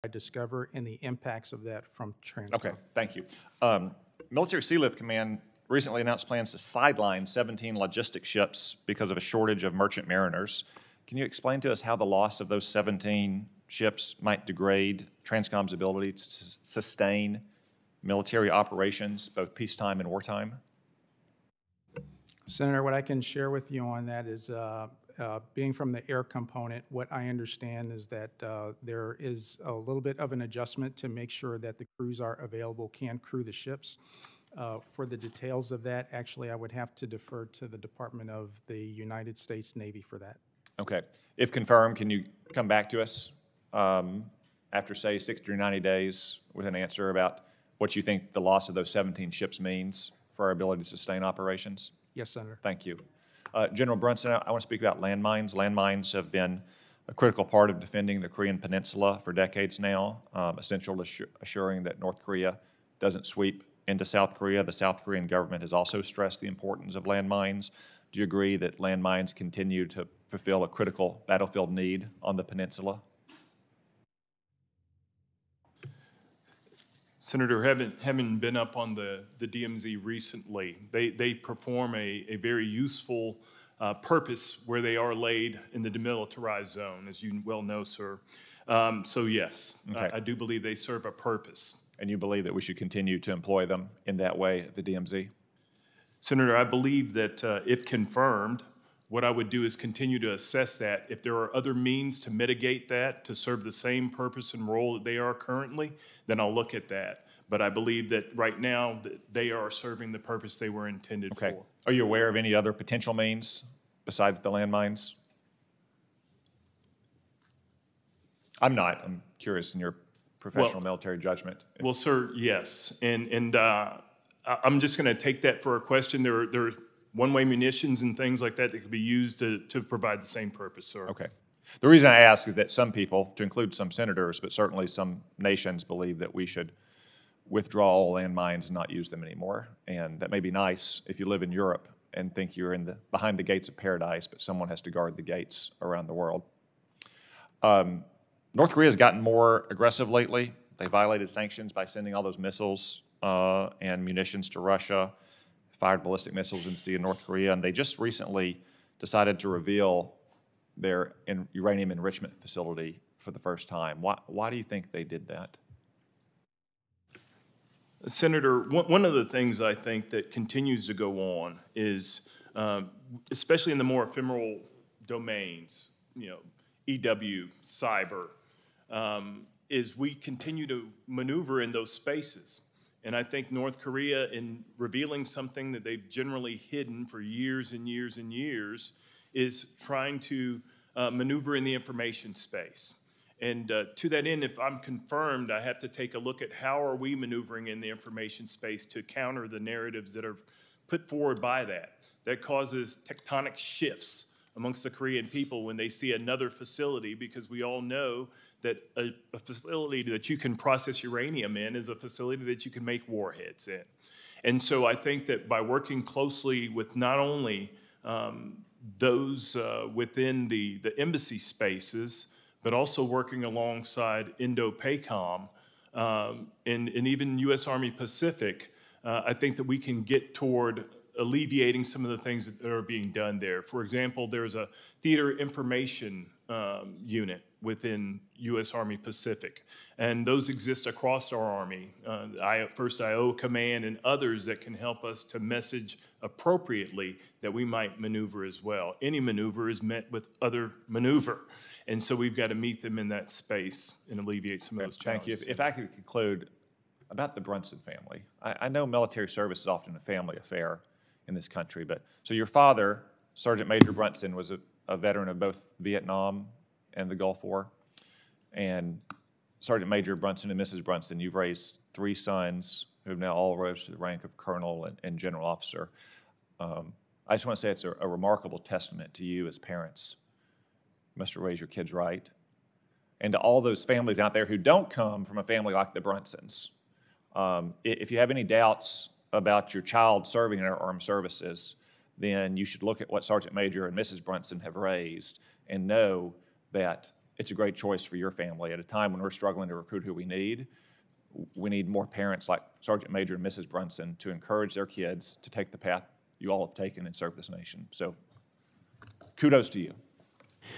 I discover and the impacts of that from transfer. Okay, thank you. Military Sea Lift Command recently announced plans to sideline 17 logistic ships because of a shortage of merchant mariners. Can you explain to us how the loss of those 17 ships might degrade TRANSCOM's ability to sustain military operations, both peacetime and wartime? Senator, what I can share with you on that is, being from the air component, what I understand is that there is a little bit of an adjustment to make sure that the crews are available, can crew the ships. For the details of that, actually, I would have to defer to the Department of the United States Navy for that. Okay. If confirmed, can you come back to us after, say, 60 or 90 days with an answer about what you think the loss of those 17 ships means for our ability to sustain operations? Yes, Senator. Thank you. General Brunson, I want to speak about landmines. Landmines have been a critical part of defending the Korean Peninsula for decades now, essential to assuring that North Korea doesn't sweep into South Korea. The South Korean government has also stressed the importance of landmines. Do you agree that landmines continue to fulfill a critical battlefield need on the peninsula? Senator, having been up on the DMZ recently, they perform a very useful purpose where they are laid in the demilitarized zone, as you well know, sir. So yes, okay. I do believe they serve a purpose. And you believe that we should continue to employ them in that way at the DMZ? Senator, I believe that if confirmed, what I would do is continue to assess that. If there are other means to mitigate that, to serve the same purpose and role that they are currently, then I'll look at that. But I believe that right now they are serving the purpose they were intended for. Are you aware of any other potential means besides the landmines? I'm not. I'm curious in your professional military judgment. Well, sir, yes. And I'm just going to take that for a question. There are one-way munitions and things like that that could be used to provide the same purpose, sir. Okay. The reason I ask is that some people, to include some senators, but certainly some nations, believe that we should withdraw all landmines and not use them anymore. And that may be nice if you live in Europe and think you're behind the gates of paradise, but someone has to guard the gates around the world. North Korea has gotten more aggressive lately. They violated sanctions by sending all those missiles and munitions to Russia, fired ballistic missiles in the Sea of North Korea, and they just recently decided to reveal their uranium enrichment facility for the first time. Why do you think they did that? Senator, one of the things I think that continues to go on is, especially in the more ephemeral domains, EW, cyber, is we continue to maneuver in those spaces. And I think North Korea, in revealing something that they've generally hidden for years and years and years, is trying to maneuver in the information space. And to that end, if I'm confirmed, I have to take a look at how are we maneuvering in the information space to counter the narratives that are put forward by that. That causes tectonic shifts amongst the Korean people when they see another facility, because we all know that a facility that you can process uranium in is a facility that you can make warheads in. And so I think that by working closely with not only those within the embassy spaces, but also working alongside Indo-PACOM and even U.S. Army Pacific, I think that we can get toward alleviating some of the things that are being done there. For example, there's a theater information unit within U.S. Army Pacific, and those exist across our Army, First IO Command and others that can help us to message appropriately that we might maneuver as well. Any maneuver is met with other maneuver, and so we've got to meet them in that space and alleviate some of those challenges. Thank you. If I could conclude about the Brunson family. I know military service is often a family affair in this country, but so your father, Sergeant Major Brunson, was a veteran of both Vietnam and the Gulf War, and Sergeant Major Brunson and Mrs. Brunson, you've raised 3 sons who have now all rose to the rank of colonel and general officer. I just want to say it's a remarkable testament to you as parents. You must raise your kids right. And to all those families out there who don't come from a family like the Brunsons. If you have any doubts about your child serving in our armed services, then you should look at what Sergeant Major and Mrs. Brunson have raised and know that it's a great choice for your family at a time when we're struggling to recruit who we need. We need more parents like Sergeant Major and Mrs. Brunson to encourage their kids to take the path you all have taken and serve this nation. So kudos to you.